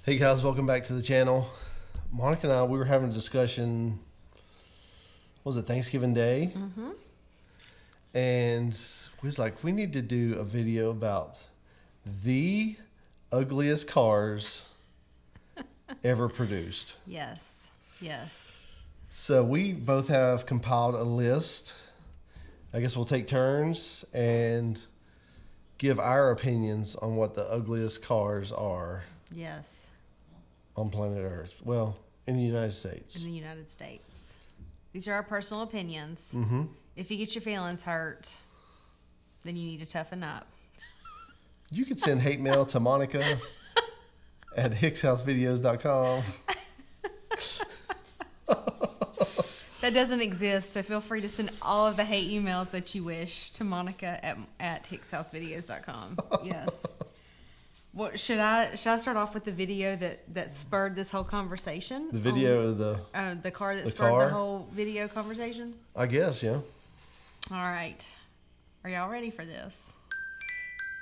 Hey guys, welcome back to the channel. Monica and I, we were having a discussion, what was it, Thanksgiving Day? Mm-hmm. And we was like, we need to do a video about the ugliest cars ever produced. Yes. Yes. So we both have compiled a list. I guess we'll take turns and give our opinions on what the ugliest cars are Yes. on planet Earth. Well, in the United States. In the United States. These are our personal opinions. Mm-hmm. If you get your feelings hurt, then you need to toughen up. You could send hate mail to Monica at hickshousevideos.com. That doesn't exist, so feel free to send all of the hate emails that you wish to Monica at hickshousevideos.com. Yes. What should I start off with the video that spurred this whole conversation? The video of the car that the spurred car? the whole video conversation? I guess, yeah. All right. Are y'all ready for this?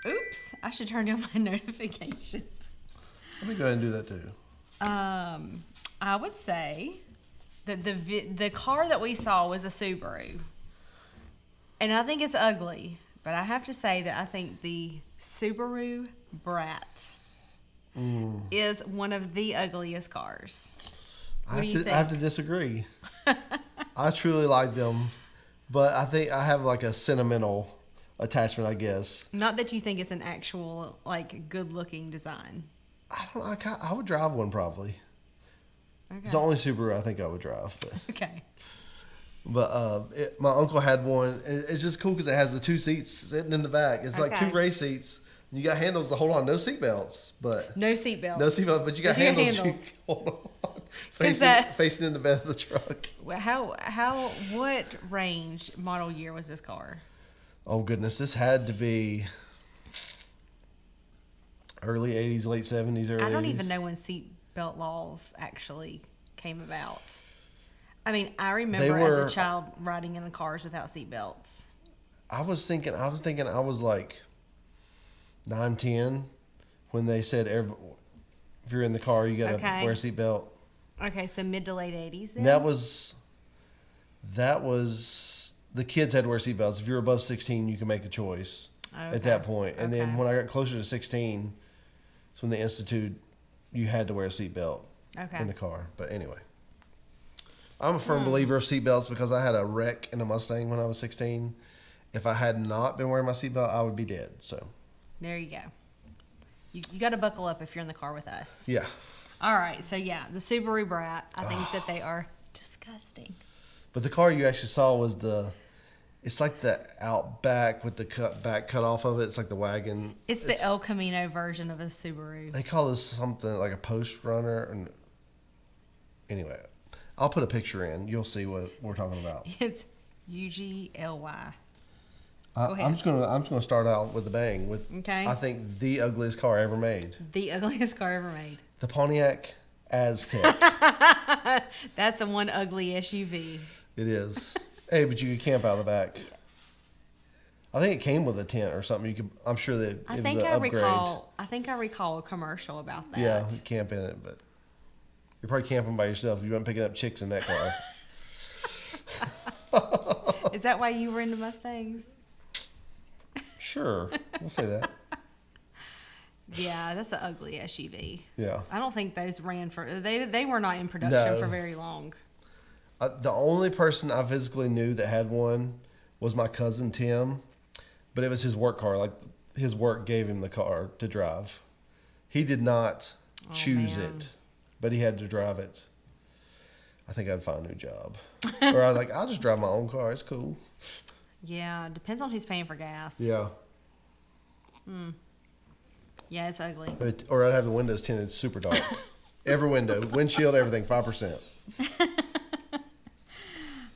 Oops, I should turn on my notifications. Let me go ahead and do that too. I would say that the car that we saw was a Subaru. And I think it's ugly, but I have to say that I think the Subaru Brat is one of the ugliest cars. I have to disagree. I truly like them, but I think I have like a sentimental attachment, I guess. Not that you think it's an actual, like, good-looking design. I would drive one probably. Okay. It's the only Subaru I think I would drive. But, Okay. but my uncle had one. It's just cool because it has the two seats sitting in the back. It's like two Okay. race seats. You got handles to hold on. No seat belts, but No seatbelts. no seat belts, but you got handles. You can hold on. Facing in the bed of the truck. What range model year was this car? Oh goodness, this had to be early 80s, late 70s, early 80s. I don't even know when seatbelt laws actually came about. I mean, I remember as a child riding in the cars without seatbelts. I was thinking I was like 9, 10 when they said if you're in the car, you got to wear a seatbelt. Okay, so mid to late 80s then? That was the kids had to wear seatbelts. If you're above 16, you can make a choice at that point. And then when I got closer to 16, it's when they instituted you had to wear a seatbelt in the car. But anyway, I'm a firm believer of seatbelts because I had a wreck in a Mustang when I was 16. If I had not been wearing my seatbelt, I would be dead. So there you go. You got to buckle up if you're in the car with us. yeah. All right, so yeah, the Subaru Brat. I think that they are disgusting. But the car you actually saw was it's like the Outback with the cut off of it. It's like the wagon. It's the El Camino version of a Subaru. They call this something like a post runner. And anyway, I'll put a picture in. You'll see what we're talking about. It's UGLY. I'm just gonna start out with a bang with I think the ugliest car ever made. The ugliest car ever made. The Pontiac Aztec. That's a one ugly SUV. It is. Hey, but you could camp out the back. I think it came with a tent or something. I'm sure that it was an upgrade. I think I recall a commercial about that. Yeah, you camp in it, but you're probably camping by yourself. You weren't picking up chicks in that car. Is that why you were into Mustangs? Sure, we'll say that. Yeah, that's an ugly SUV. Yeah. I don't think those ran for... They were not in production for very long. The only person I physically knew that had one was my cousin Tim, but it was his work car. Like, his work gave him the car to drive. He did not choose it, but he had to drive it. I think I'd find a new job. Or I'd I'll just drive my own car. It's cool. Yeah, depends on who's paying for gas. Yeah. Yeah, it's ugly. Or I'd have the windows tinted super dark. Every window, windshield, everything, 5%.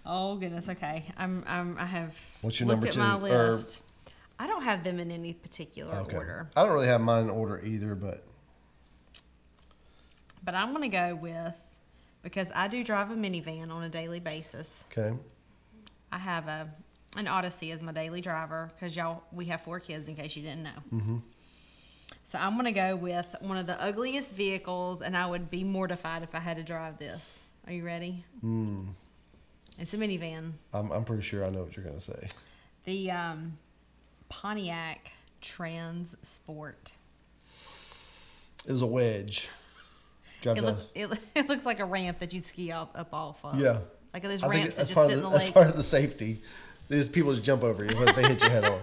Oh goodness. Okay, I have What's your looked number at two? my list. I don't have them in any particular order. I don't really have mine in order either, but I'm gonna go with, because I do drive a minivan on a daily basis. okay. I have an Odyssey as my daily driver because we have 4 kids in case you didn't know. So I'm going to go with one of the ugliest vehicles, and I would be mortified if I had to drive this. Are you ready? It's a minivan. I'm pretty sure I know what you're going to say. The Pontiac Transport. It was a wedge. It looks like a ramp that you'd ski up off of. Yeah. Like those ramps that just sit in the lake. That's part of the safety. These people just jump over you if they hit you head on.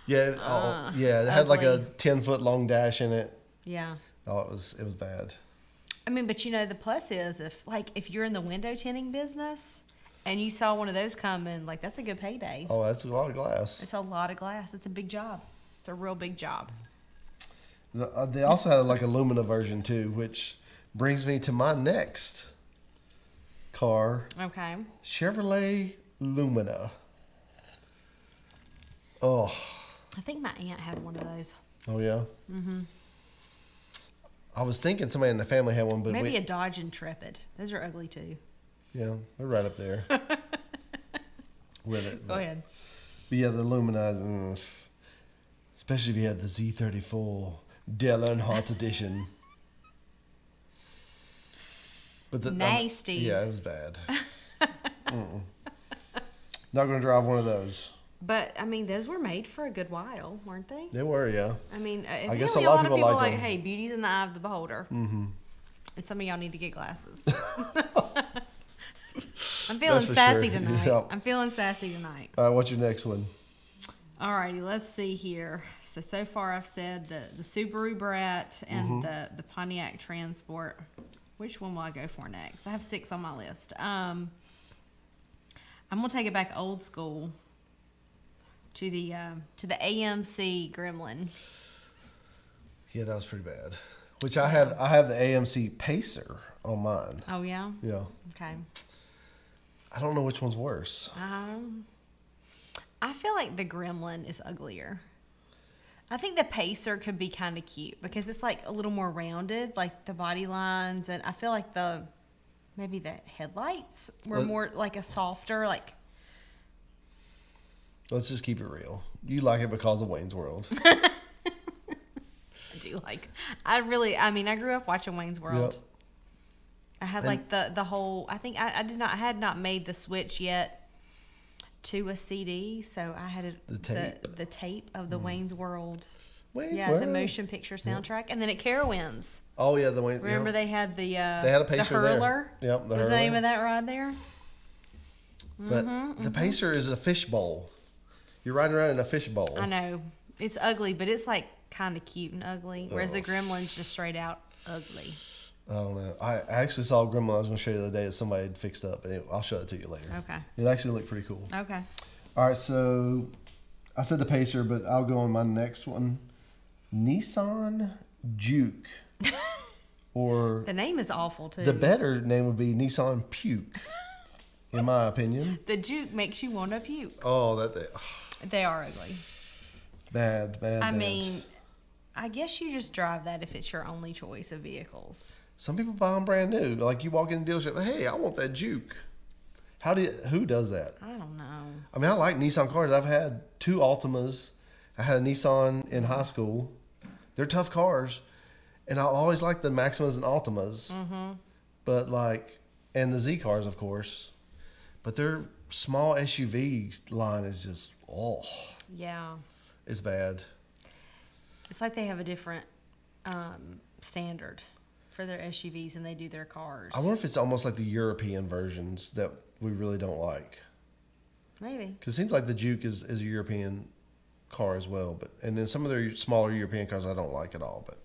Yeah. It had like a 10-foot long dash in it. Yeah. Oh, it was bad. I mean, but the plus is if you're in the window tinting business and you saw one of those coming, like that's a good payday. Oh, that's a lot of glass. It's a lot of glass. It's a big job. It's a real big job. They also had like a Lumina version too, which brings me to my next car. Okay. Chevrolet Lumina. Oh. I think my aunt had one of those. Oh yeah. I was thinking somebody in the family had one, but maybe a Dodge Intrepid. Those are ugly too. Yeah, they're right up there with it. Go ahead. But yeah, the Lumina, especially if you had the Z34 Dell Earnhardt edition. But nasty. Yeah, it was bad. Not going to drive one of those. But I mean, those were made for a good while, weren't they? They were, yeah. I mean, I guess a lot of people like them. Hey, beauty's in the eye of the beholder. And some of y'all need to get glasses. I'm feeling sassy tonight. Yep. I'm feeling sassy tonight. All right, what's your next one? All righty, let's see here. So far I've said the Subaru Brat and the Pontiac Transport. Which one will I go for next? I have 6 on my list. I'm gonna take it back old school to the AMC Gremlin. Yeah, that was pretty bad. Which I have the AMC Pacer on mine. Oh yeah. Yeah. Okay. I don't know which one's worse. I feel like the Gremlin is uglier. I think the Pacer could be kind of cute because it's like a little more rounded, like the body lines, and I feel like maybe the headlights were more like a softer, like. Let's just keep it real. You like it because of Wayne's World. I do like. I grew up watching Wayne's World. Yep. I had like the whole. I think I had not made the switch yet to a CD, so I had the tape of the Wayne's World. Wayne's World. The motion picture soundtrack, and then at Carowinds. Oh yeah, the Wayne's. Remember they had the. They had a Pacer the Hurler. There. Yep, the was Hurler. the name of that ride there? But the Pacer is a fishbowl. You're riding around in a fishbowl. I know. It's ugly, but it's like kind of cute and ugly. Whereas the Gremlin's just straight out ugly. I don't know. I actually saw a Gremlin I was going to show you the other day that somebody had fixed up. I'll show it to you later. Okay. It actually looked pretty cool. Okay. All right, so I said the Pacer, but I'll go on my next one. Nissan Juke. Or the name is awful, too. The better name would be Nissan Puke, in my opinion. The Juke makes you want to puke. Oh, They are ugly. Bad. I mean, I guess you just drive that if it's your only choice of vehicles. Some people buy them brand new. Like you walk in the dealership, hey, I want that Juke. Who does that? I don't know. I mean, I like Nissan cars. I've had 2 Altimas. I had a Nissan in high school. They're tough cars. And I always liked the Maximas and Altimas. But and the Z cars, of course. But their small SUV line is just, yeah. It's bad. It's like they have a different standard for their SUVs than they do their cars. I wonder if it's almost like the European versions that we really don't like. Maybe. Because it seems like the Juke is a European car as well. And then some of their smaller European cars I don't like at all. But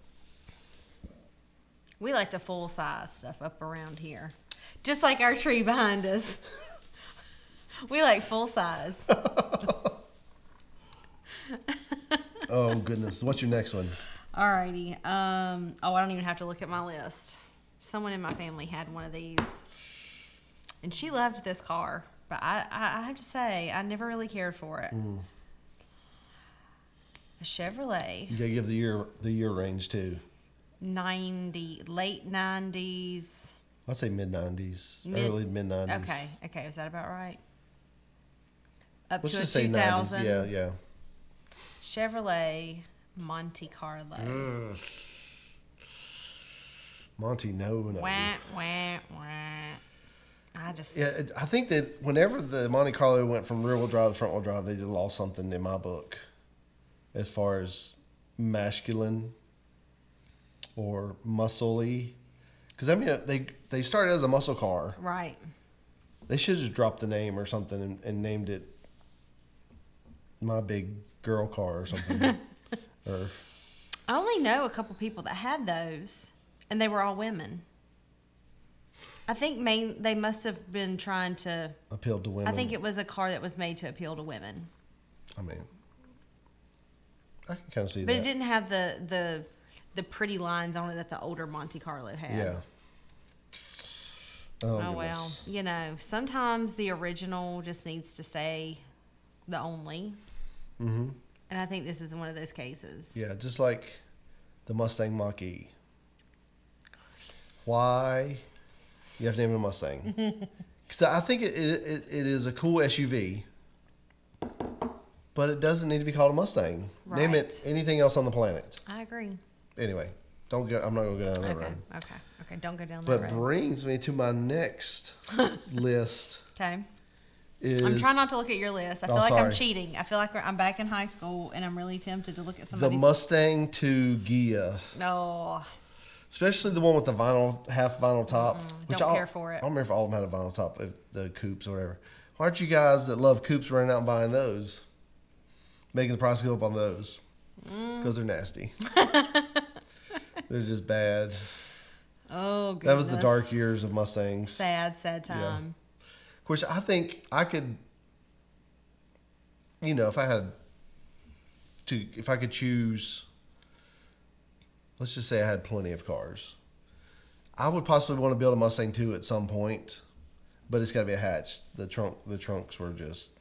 we like the full-size stuff up around here. Just like our tree behind us. We like full-size. Oh, goodness. What's your next one? Alrighty. I don't even have to look at my list. Someone in my family had one of these. And she loved this car. But I have to say, I never really cared for it. A Chevrolet. You got to give the year range, too. Late 90s. I'd say mid-90s. Early mid-90s. Okay. Is that about right? Let's just say 90s. Yeah. Chevrolet Monte Carlo. Monte, no. Wah, wah, wah. I think that whenever the Monte Carlo went from rear wheel drive to front wheel drive, they just lost something in my book, as far as masculine or muscle-y. Because I mean, they started as a muscle car, right? They should just drop the name or something and named it My Big Girl Car or something. Or I only know a couple people that had those, and they were all women. I think they must have been trying to appeal to women. I think it was a car that was made to appeal to women. I mean, I can kind of see that. But it didn't have the pretty lines on it that the older Monte Carlo had. Yeah. Oh well, sometimes the original just needs to stay the only. Mm-hmm. And I think this is one of those cases. Yeah, just like the Mustang Mach-E. Why? You have to name it a Mustang. Because I think it is a cool SUV, but it doesn't need to be called a Mustang. Right. Name it anything else on the planet. I agree. Anyway, I'm not going to go down that road. Okay, don't go down that road. But brings me to my next list. Okay. I'm trying not to look at your list. I feel like I'm cheating. I feel like I'm back in high school, and I'm really tempted to look at somebody's. The Mustang 2 Ghia. No. Especially the one with the half vinyl top. Which don't care for it. I don't remember if all of them had a vinyl top, the coupes or whatever. Why aren't you guys that love coupes running out and buying those? Making the price go up on those. Because they're nasty. They're just bad. Oh, goodness. That was the dark years of Mustangs. Sad time. Yeah. Of course, I think I could, if I could choose, let's just say I had plenty of cars. I would possibly want to build a Mustang 2 at some point, but it's got to be a hatch. The trunks were just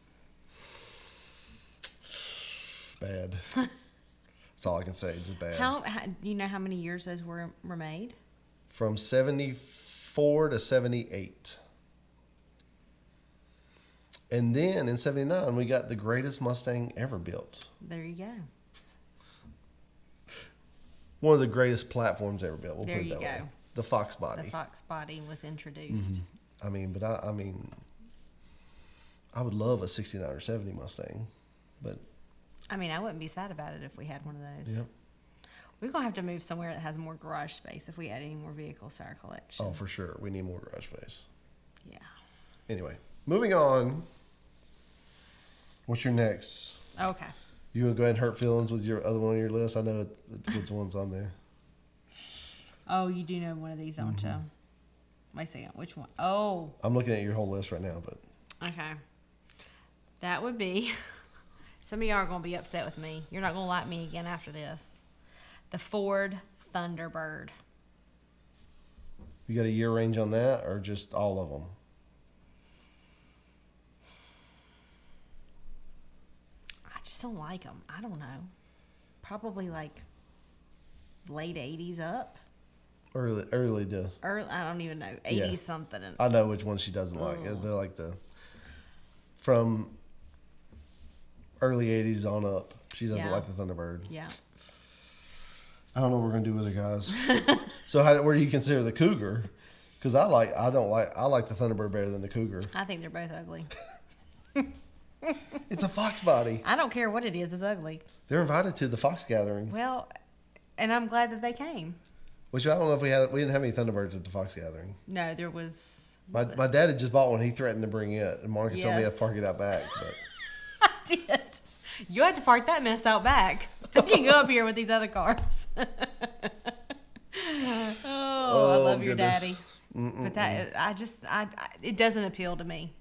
bad. That's all I can say, just bad. How do you know how many years those were made? From 74 to 78. And then in 79, we got the greatest Mustang ever built. There you go. One of the greatest platforms ever built. We'll there put it you that go. way. The Fox body. The Fox body was introduced. Mm-hmm. I would love a 69 or 70 Mustang, but. I wouldn't be sad about it if we had one of those. Yep. We're going to have to move somewhere that has more garage space if we add any more vehicles to our collection. Oh, for sure. We need more garage space. Yeah. Anyway, moving on. What's your next? Okay. You want to go ahead and hurt feelings with your other one on your list? I know which one's on there. Oh, you do know one of these, don't you? Wait a second. Which one? Oh. I'm looking at your whole list right now, but. Okay. That would be... Some of y'all are going to be upset with me. You're not going to like me again after this. The Ford Thunderbird. You got a year range on that, or just all of them? I just don't like them. I don't know. Probably like late 80s up. Early to. I don't even know. 80s something. I know which one she doesn't like. They're like from early 80s on up. She doesn't like the Thunderbird. Yeah. I don't know what we're gonna do with it, guys. So where do you consider the Cougar? Because I like the Thunderbird better than the Cougar. I think they're both ugly. It's a Fox body. I don't care what it is. It's ugly. They're invited to the Fox gathering. Well, and I'm glad that they came. Which I don't know if we didn't have any Thunderbirds at the Fox gathering. No, there was. My dad had just bought one. He threatened to bring it, and Monica told me to park it out back. But. I did. You had to park that mess out back. You can go up here with these other cars. I love your daddy. But it doesn't appeal to me.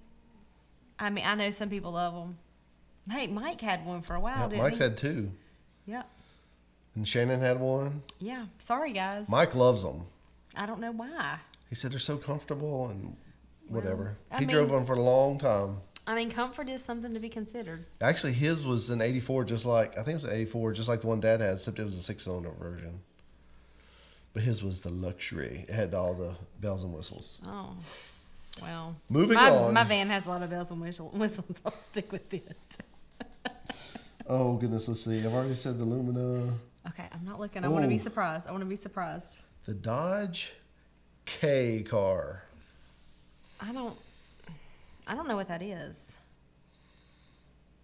I know some people love them. Hey, Mike had one for a while, didn't Mike's he? had two. Yep. And Shannon had one. Yeah. Sorry, guys. Mike loves them. I don't know why. He said they're so comfortable and whatever. He drove one for a long time. Comfort is something to be considered. Actually, his was an 84, just like the one Dad had, except it was a 6-cylinder version. But his was the luxury. It had all the bells and whistles. Oh, well. Moving on. My van has a lot of bells and whistles. I'll stick with it. Oh, goodness. Let's see. I've already said the Lumina. Okay, I'm not looking. I want to be surprised. The Dodge KCar. I don't know what that is.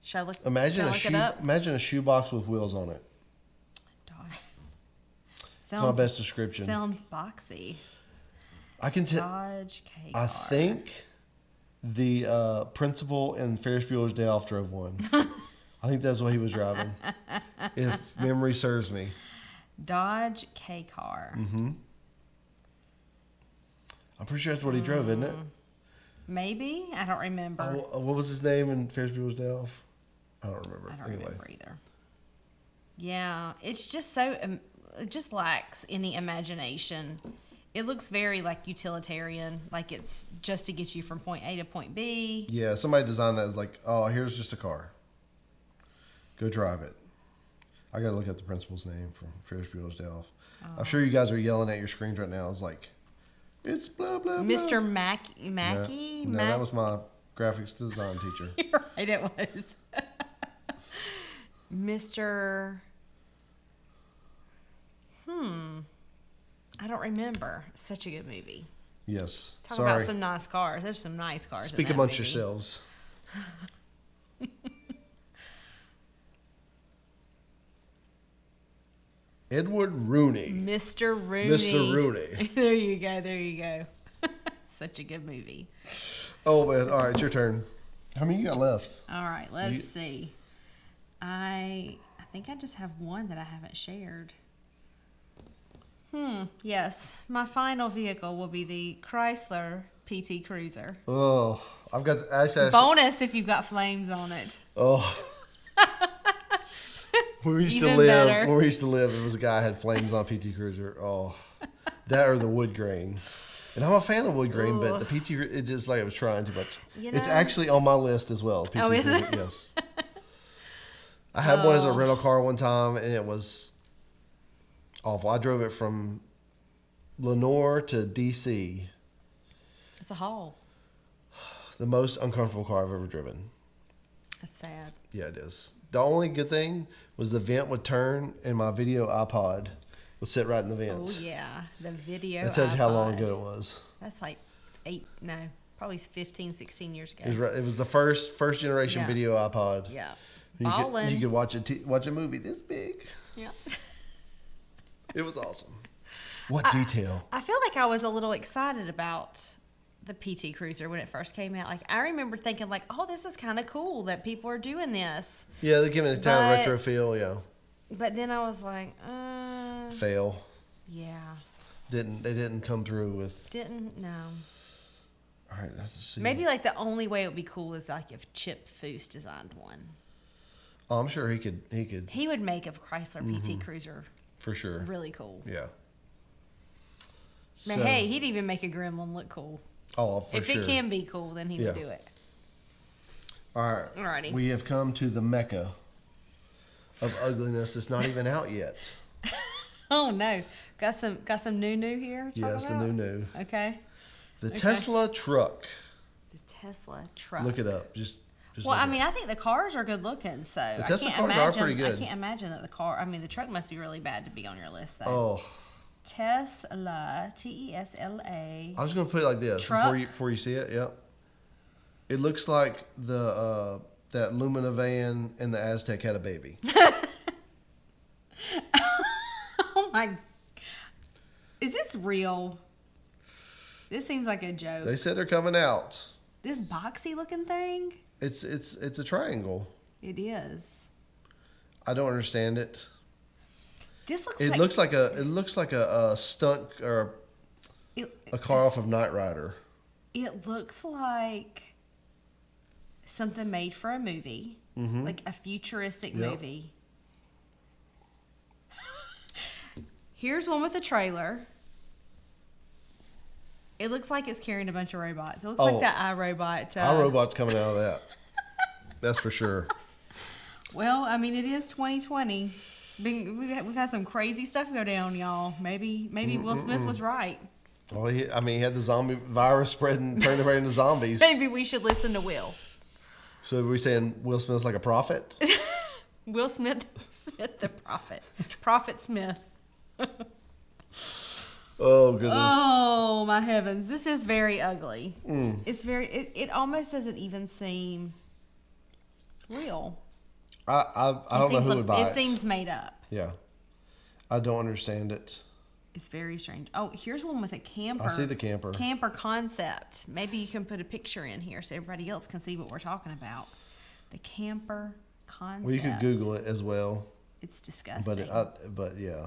Should I look? Imagine look it up? Imagine a shoebox with wheels on it. That's my best description. Sounds boxy. I can tell. Dodge KCar. I think the principal in Ferris Bueller's Day Off drove one. I think that's what he was driving, if memory serves me. Dodge KCar. Mm-hmm. I'm pretty sure that's what he drove, isn't it? Maybe. I don't remember. What was his name in Ferris Bueller's Day Off? I don't remember. I don't remember either. Yeah, it's just so... it just lacks any imagination. It looks very like utilitarian, like it's just to get you from point A to point B. Yeah, somebody designed that as like, oh, here's just a car. Go drive it. I gotta look at the principal's name from Ferris Bueller's Day Off. Oh. I'm sure you guys are yelling at your screens right now. It's like, it's blah blah blah. Mr. Mackey. No, that was my graphics design teacher. You're right, it was. Mr. I don't remember. Such a good movie. Yes. Talk about some nice cars. There's some nice cars. Speak in that amongst movie. yourselves. Edward Rooney. Mr. Rooney. Mr. Rooney. There you go. Such a good movie. Oh, man. All right, it's your turn. How many you got left? All right, let's see. I think I just have one that I haven't shared. Yes. My final vehicle will be the Chrysler PT Cruiser. Oh, I've got... Bonus if you've got flames on it. Oh. Where we used to live, there was a guy who had flames on PT Cruiser. Oh, that or the wood grain. And I'm a fan of wood grain, but the PT, it just like it was trying too much. It's actually on my list as well. PT is Cruiser, it? yes. I had one as a rental car one time, and it was awful. I drove it from Lenore to DC. It's a haul. The most uncomfortable car I've ever driven. That's sad. Yeah, it is. The only good thing was the vent would turn and my video iPod would sit right in the vent. Oh, yeah. The video That tells you how long iPod. ago it was. That's like probably 15, 16 years ago. It was the first generation video iPod. Yeah. You could watch a movie this big. Yeah. It was awesome. What detail. I feel like I was a little excited about the PT Cruiser when it first came out. Like, I remember thinking like, oh, this is kind of cool that people are doing this. Yeah, they're giving it a kind of retro feel, yeah. But then I was like, fail. Yeah. They didn't come through with... No. All right, let's see. Maybe like the only way it would be cool is like if Chip Foose designed one. Oh, I'm sure he could. He would make a Chrysler PT Cruiser. For sure. Really cool. Yeah. Man, hey, he'd even make a Gremlin look cool. Oh, for sure. If it can be cool, then he would do it. All right. Alrighty. We have come to the mecca of ugliness that's not even out yet. Oh no. Got some new here? Yes, the new. Okay. The Tesla truck. The Tesla truck. Look it up. Just well, I mean, I think the cars are good looking, so the Tesla cars are pretty good. I can't imagine that the truck must be really bad to be on your list, though. Oh. Tesla, Tesla. I was going to put it like this before you see it. Yep. It looks like that Lumina van and the Aztec had a baby. Oh my! Is this real? This seems like a joke. They said they're coming out. This boxy looking thing. It's a triangle. It is. I don't understand it. This looks. It looks like a stunt or a car off of Knight Rider. It looks like something made for a movie, like a futuristic movie. Here's one with a trailer. It looks like it's carrying a bunch of robots. It looks like that iRobot. iRobot's coming out of that. That's for sure. Well, I mean, it is 2020. We've had some crazy stuff go down, y'all. Maybe Will Smith was right. Well, he had the zombie virus spreading, turned everybody into zombies. Maybe we should listen to Will. So are we saying Will Smith's like a prophet? Will Smith the Prophet. Prophet Smith. Oh, goodness. Oh, my heavens. This is very ugly. It's it almost doesn't even seem real. I don't know who would buy it. It seems made up. Yeah. I don't understand it. It's very strange. Oh, here's one with a camper. I see the camper. Camper concept. Maybe you can put a picture in here so everybody else can see what we're talking about. The camper concept. Well, you could Google it as well. It's disgusting. But yeah.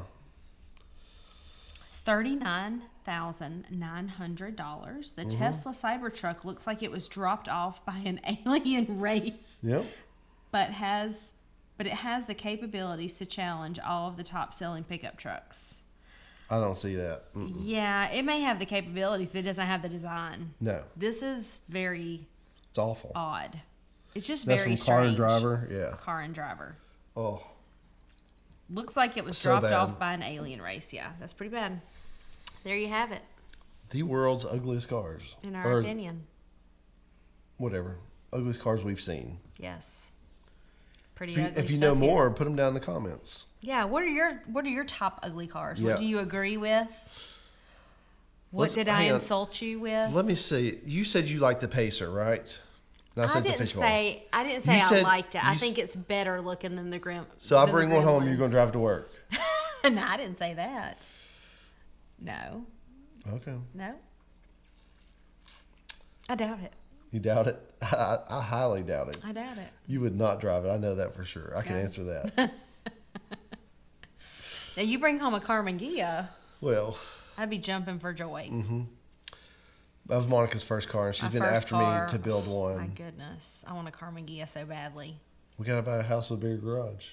$39,900. The Tesla Cybertruck looks like it was dropped off by an alien race. Yep. But it has the capabilities to challenge all of the top-selling pickup trucks. I don't see that. Yeah, it may have the capabilities, but it doesn't have the design. No. This is very... It's awful. Odd. It's just That's very from strange. Car and Driver? Yeah. Car and Driver. Oh. Looks like it was So dropped bad. off by an alien race. Yeah, that's pretty bad. There you have it. The world's ugliest cars. In our opinion. Whatever. Ugliest cars we've seen. Yes. Pretty ugly If you stuff know more, here. put them down in the comments. Yeah, what are your top ugly cars? Yeah. What do you agree with? What did I insult you with? Let me see. You said you liked the Pacer, right? And I didn't say I liked it. I think it's better looking than the Grim. So I bring one home. You're going to drive it to work. No, I didn't say that. No. Okay. No. I doubt it. You doubt it? I highly doubt it. I doubt it. You would not drive it. I know that for sure. I can answer that. Now you bring home a Carmen Ghia. Well, I'd be jumping for joy. That was Monica's first car, and she's been after me to build one. My goodness. I want a Carmen Ghia so badly. We got to buy a house with a bigger garage.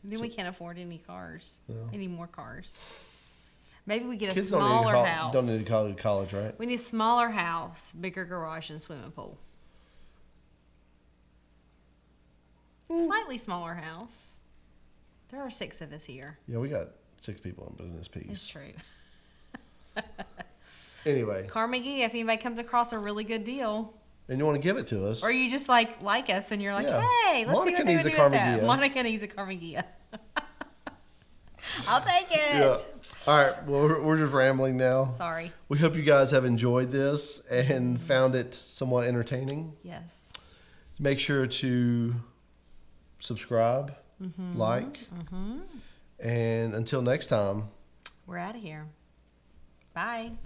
Then we can't afford any cars. Any more cars. Maybe we get a Kids smaller house. Don't need to go to college, right? We need a smaller house, bigger garage, and swimming pool. Slightly smaller house. There are 6 of us here. Yeah, we got 6 people in this piece. It's true. Anyway. Carmen Ghia, if anybody comes across a really good deal. And you want to give it to us. Or you just like us and you're like, Yeah. hey, let's Monica see what they needs would a do with Carmen that. Ghia. Monica needs a Carmen Ghia. I'll take it. Yeah. All right. Well, we're just rambling now. Sorry. We hope you guys have enjoyed this and found it somewhat entertaining. Yes. Make sure to subscribe, like, and until next time, we're out of here. Bye.